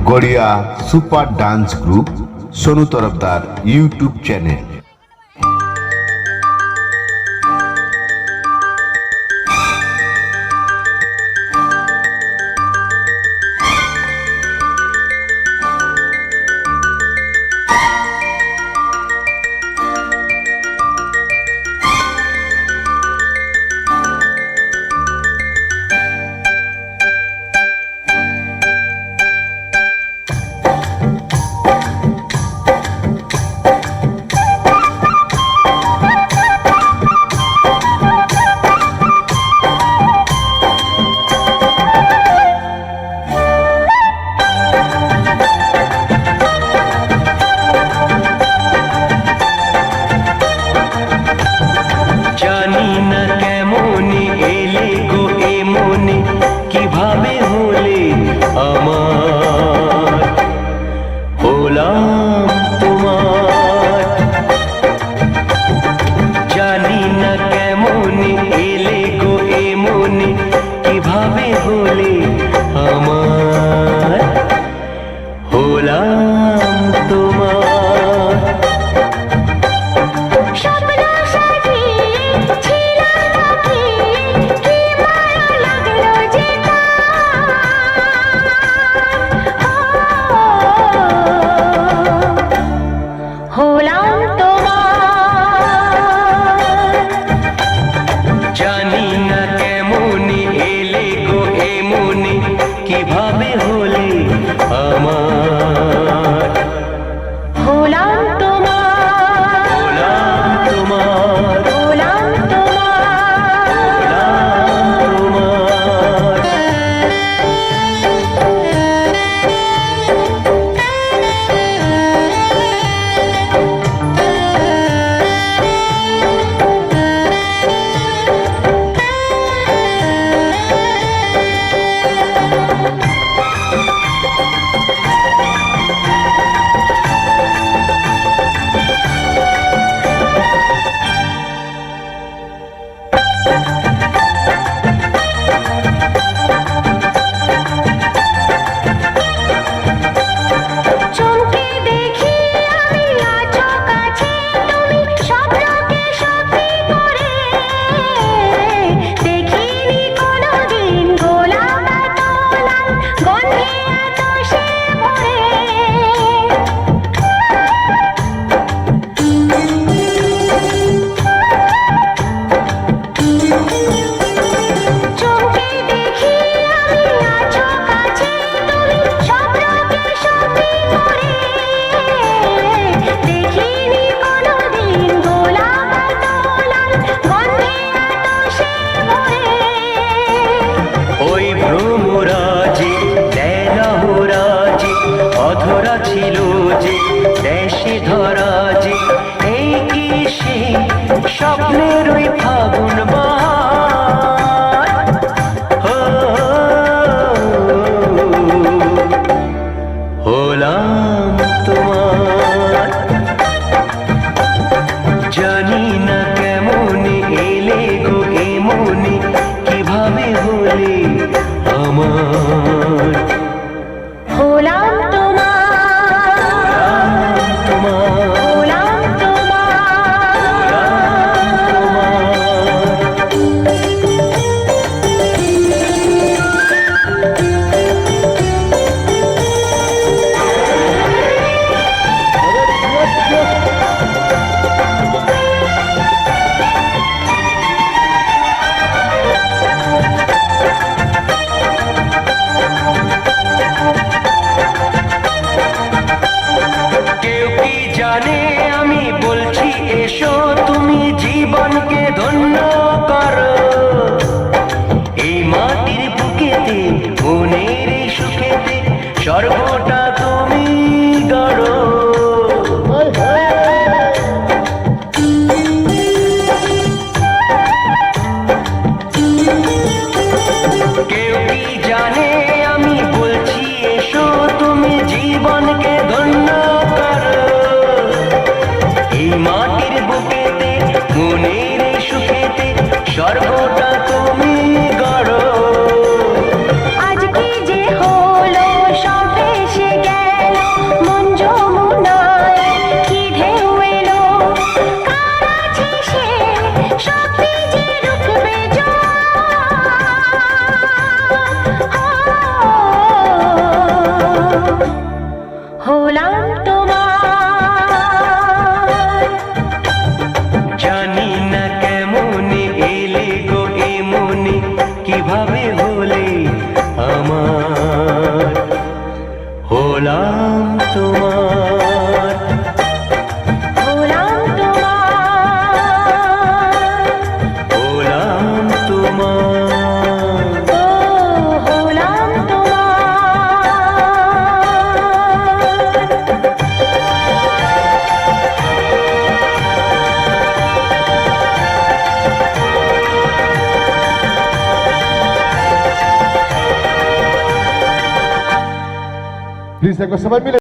Garia super dance group Sonu Tarafdar YouTube channel. কিভাবে হলে আমার হলাম তোমার, জানি না কেমন এলে গো এমনে, কিভাবে হলে আমার হলাম তোমার। জানি না কেমন এলে গো এমনে, কিভাবে হলে আমার হলাম তোমার, হলাম তোমার, হলাম তোমার, হলাম তোমার। অধরা ছিল যে দেশে ধরা যে, এই কি সেই স্বপ্নের ওই ফাগুন বাহার, হলাম তোমার। জানি না কেমন এলে গো এমনে, কিভাবে হলে আমার হলাম তোমার, হলাম জানে আমি বলছি এসো, তুমি জীবনকে ধন্য করো, এই মাটির বুকেতে মনের সুখেতে স্বর্গটা তুমি গড়ো। কেউ কি জানে আমি বলছি এসো, তুমি জীবনকে ধন্য করো, এই মাটির বুকেতে মনের সুখেতে স্বর্গটা তুমি গড়ো। আজকে যে হলো সব এসে হলাম তোমার। হলাম তোমার, হলাম তোমার। ও হলাম তোমার। প্লিজ একবার সবাই মিলে